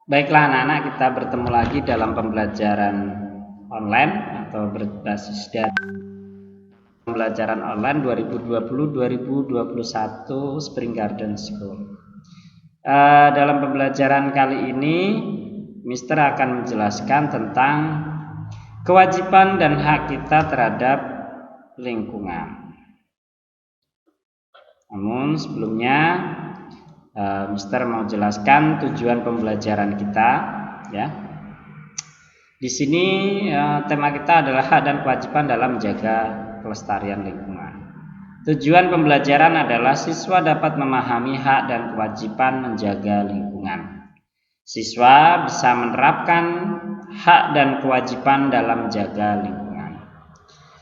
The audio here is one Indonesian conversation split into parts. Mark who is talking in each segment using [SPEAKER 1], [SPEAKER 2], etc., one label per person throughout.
[SPEAKER 1] Baiklah anak-anak, kita bertemu lagi dalam pembelajaran online atau berbasis data pembelajaran online 2020-2021 Spring Garden School. Dalam pembelajaran kali ini, Mister akan menjelaskan tentang kewajiban dan hak kita terhadap lingkungan. Namun sebelumnya, Mister mau jelaskan tujuan pembelajaran kita, ya. Di sini tema kita adalah hak dan kewajiban dalam menjaga kelestarian lingkungan. Tujuan pembelajaran adalah siswa dapat memahami hak dan kewajiban menjaga lingkungan. Siswa bisa menerapkan hak dan kewajiban dalam menjaga lingkungan.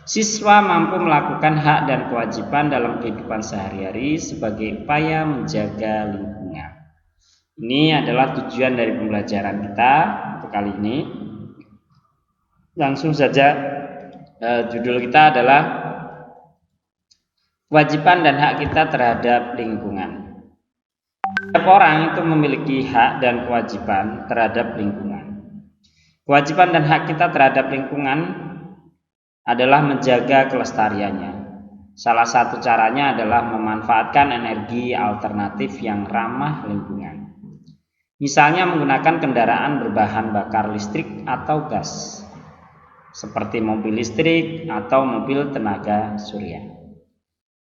[SPEAKER 1] Siswa mampu melakukan hak dan kewajiban dalam kehidupan sehari-hari sebagai upaya menjaga lingkungan. Ini adalah tujuan dari pembelajaran kita untuk kali ini. Langsung saja, judul kita adalah kewajiban dan hak kita terhadap lingkungan. Setiap orang itu memiliki hak dan kewajiban terhadap lingkungan. Kewajiban dan hak kita terhadap lingkungan adalah menjaga kelestariannya. Salah satu caranya adalah memanfaatkan energi alternatif yang ramah lingkungan. Misalnya menggunakan kendaraan berbahan bakar listrik atau gas, seperti mobil listrik atau mobil tenaga surya.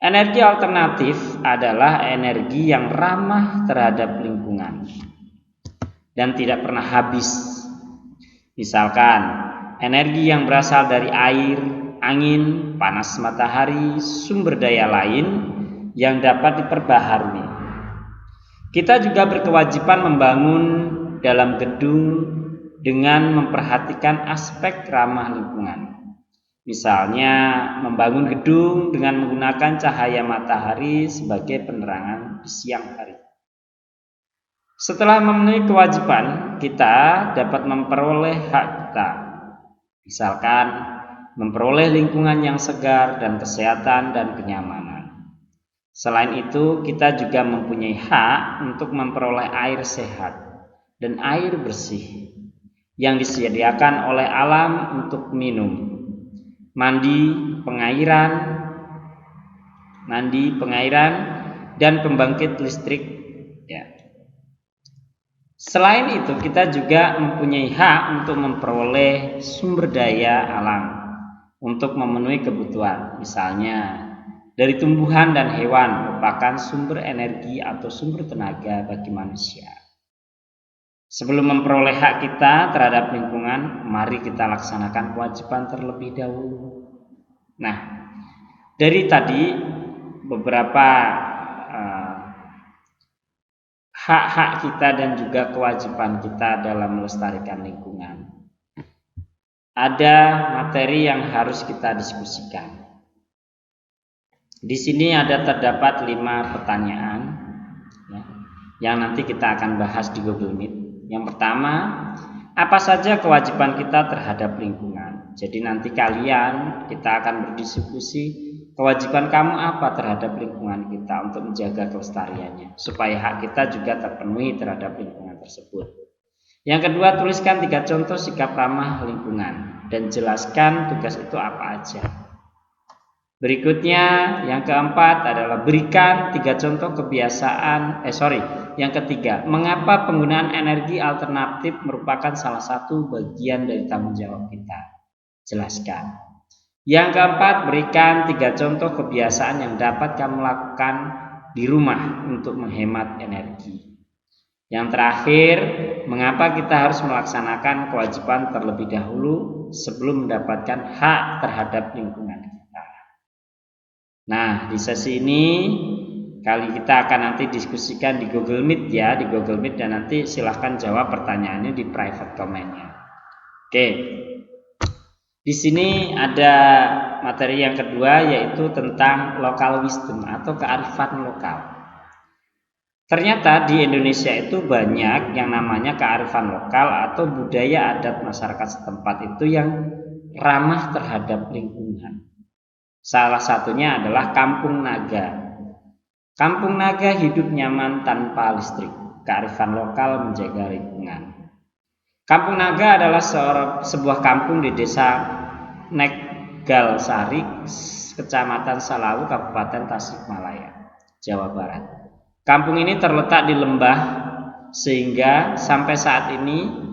[SPEAKER 1] Energi alternatif adalah energi yang ramah terhadap lingkungan dan tidak pernah habis. Misalkan energi yang berasal dari air, angin, panas matahari, sumber daya lain yang dapat diperbaharui. Kita juga berkewajiban membangun dalam gedung dengan memperhatikan aspek ramah lingkungan. Misalnya membangun gedung dengan menggunakan cahaya matahari sebagai penerangan di siang hari. Setelah memenuhi kewajiban, kita dapat memperoleh hak kita. Misalkan memperoleh lingkungan yang segar dan kesehatan dan kenyamanan. Selain itu, kita juga mempunyai hak untuk memperoleh air sehat dan air bersih yang disediakan oleh alam untuk minum, mandi, pengairan, dan pembangkit listrik. Ya. Selain itu, kita juga mempunyai hak untuk memperoleh sumber daya alam untuk memenuhi kebutuhan. Misalnya, dari tumbuhan dan hewan merupakan sumber energi atau sumber tenaga bagi manusia. Sebelum memperoleh hak kita terhadap lingkungan, mari kita laksanakan kewajiban terlebih dahulu. Nah, dari tadi beberapa hak-hak kita dan juga kewajiban kita dalam melestarikan lingkungan. Ada materi yang harus kita diskusikan. Di sini terdapat 5 pertanyaan ya, yang nanti kita akan bahas di Google Meet. Yang pertama, apa saja kewajiban kita terhadap lingkungan? Jadi nanti kita akan berdiskusi. Kewajiban kamu apa terhadap lingkungan kita untuk menjaga kelestariannya, supaya hak kita juga terpenuhi terhadap lingkungan tersebut. Yang kedua, tuliskan 3 contoh sikap ramah lingkungan dan jelaskan tugas itu apa aja. Berikutnya, yang keempat adalah berikan 3 contoh Yang ketiga, mengapa penggunaan energi alternatif merupakan salah satu bagian dari tanggung jawab kita? Jelaskan. Yang keempat, berikan 3 contoh kebiasaan yang dapat kamu lakukan di rumah untuk menghemat energi. Yang terakhir, mengapa kita harus melaksanakan kewajiban terlebih dahulu sebelum mendapatkan hak terhadap lingkungan kita. Nah, di sesi ini kita akan nanti diskusikan di Google Meet ya, dan nanti silahkan jawab pertanyaannya di private comment-nya. Oke. Di sini ada materi yang kedua, yaitu tentang local wisdom atau kearifan lokal. Ternyata di Indonesia itu banyak yang namanya kearifan lokal atau budaya adat masyarakat setempat itu yang ramah terhadap lingkungan. Salah satunya adalah Kampung Naga. Kampung Naga hidup nyaman tanpa listrik. kearifan lokal menjaga lingkungan. Kampung Naga adalah sebuah kampung di desa Negalsari, Kecamatan Salawu, Kabupaten Tasikmalaya, Jawa Barat. Kampung ini terletak di lembah sehingga sampai saat ini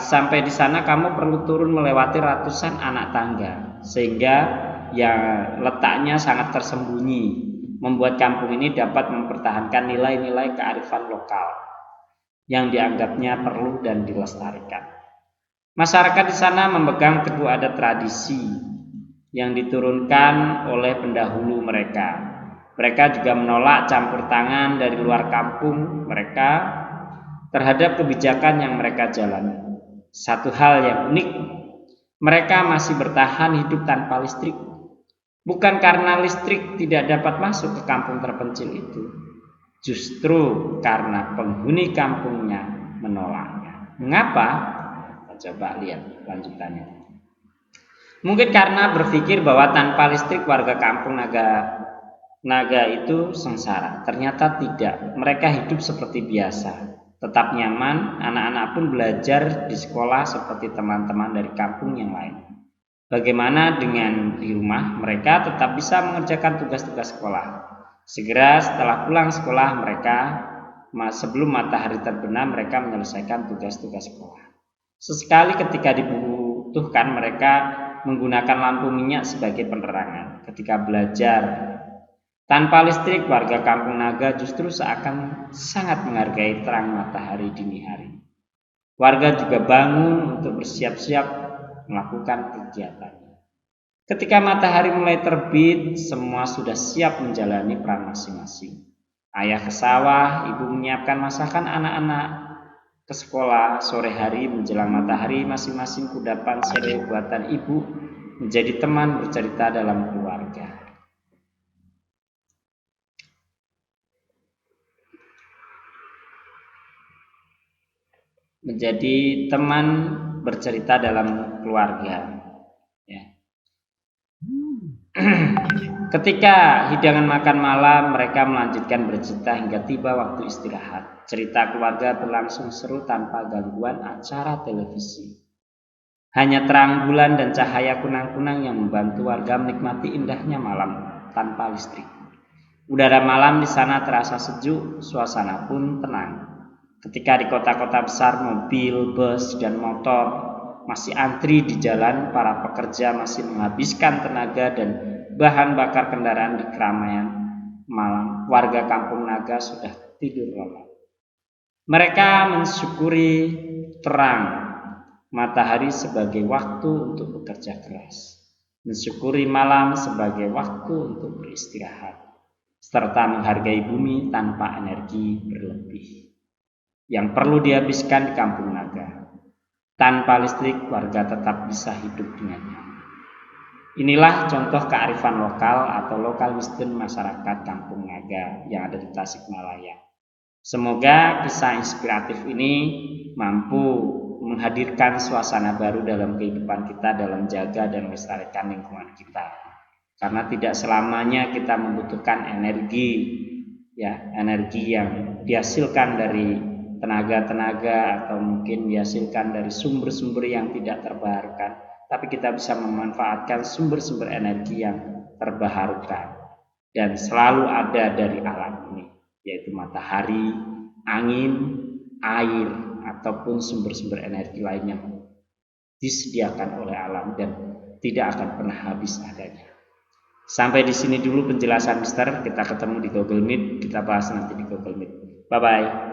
[SPEAKER 1] sampai di sana kamu perlu turun melewati ratusan anak tangga, sehingga ya letaknya sangat tersembunyi, membuat kampung ini dapat mempertahankan nilai-nilai kearifan lokal yang dianggapnya perlu dan dilestarikan. Masyarakat di sana memegang teguh adat tradisi yang diturunkan oleh pendahulu mereka. Mereka juga menolak campur tangan dari luar kampung mereka terhadap kebijakan yang mereka jalani. Satu hal yang unik, mereka masih bertahan hidup tanpa listrik. Bukan karena listrik tidak dapat masuk ke kampung terpencil itu, justru karena penghuni kampungnya menolaknya. Mengapa? Coba lihat lanjutannya. Mungkin karena berpikir bahwa tanpa listrik warga kampung Naga itu sengsara. Ternyata tidak. Mereka hidup seperti biasa, tetap nyaman. Anak-anak pun belajar di sekolah seperti teman-teman dari kampung yang lain. Bagaimana dengan di rumah? Mereka tetap bisa mengerjakan tugas-tugas sekolah. Segera setelah pulang sekolah mereka, sebelum matahari terbenam, mereka menyelesaikan tugas-tugas sekolah. Sesekali ketika dibutuhkan, mereka menggunakan lampu minyak sebagai penerangan. Ketika belajar tanpa listrik, warga kampung Naga justru seakan sangat menghargai terang matahari dini hari. Warga juga bangun untuk bersiap-siap melakukan kegiatannya. Ketika matahari mulai terbit, semua sudah siap menjalani peran masing-masing. Ayah ke sawah, ibu menyiapkan masakan anak-anak ke sekolah. Sore hari menjelang matahari, masing-masing kudapan sele buatan ibu menjadi teman bercerita dalam keluarga. Menjadi teman bercerita dalam keluarga. Ya. Ketika hidangan makan malam, mereka melanjutkan bercerita hingga tiba waktu istirahat. Cerita keluarga berlangsung seru tanpa gangguan acara televisi. Hanya terang bulan dan cahaya kunang-kunang yang membantu warga menikmati indahnya malam tanpa listrik. Udara malam di sana terasa sejuk, suasana pun tenang. Ketika di kota-kota besar mobil, bus, dan motor masih antri di jalan, para pekerja masih menghabiskan tenaga dan bahan bakar kendaraan di keramaian malam. Warga kampung Naga sudah tidur lelap. Mereka mensyukuri terang matahari sebagai waktu untuk bekerja keras, mensyukuri malam sebagai waktu untuk beristirahat, serta menghargai bumi tanpa energi berlebih yang perlu dihabiskan di kampung Naga. Tanpa listrik, warga tetap bisa hidup dengan nyaman. Inilah contoh kearifan lokal atau lokal wisdom masyarakat kampung Naga yang ada di Tasikmalaya. Semoga kisah inspiratif ini mampu menghadirkan suasana baru dalam kehidupan kita dalam jaga dan melestarikan lingkungan kita. Karena tidak selamanya kita membutuhkan energi yang dihasilkan dari tenaga-tenaga atau mungkin dihasilkan dari sumber-sumber yang tidak terbarukan, tapi kita bisa memanfaatkan sumber-sumber energi yang terbarukan dan selalu ada dari alam ini, yaitu matahari, angin, air, ataupun sumber-sumber energi lainnya disediakan oleh alam dan tidak akan pernah habis adanya. Sampai di sini dulu penjelasan Mister. Kita ketemu di Google Meet, kita bahas nanti di Google Meet. Bye-bye.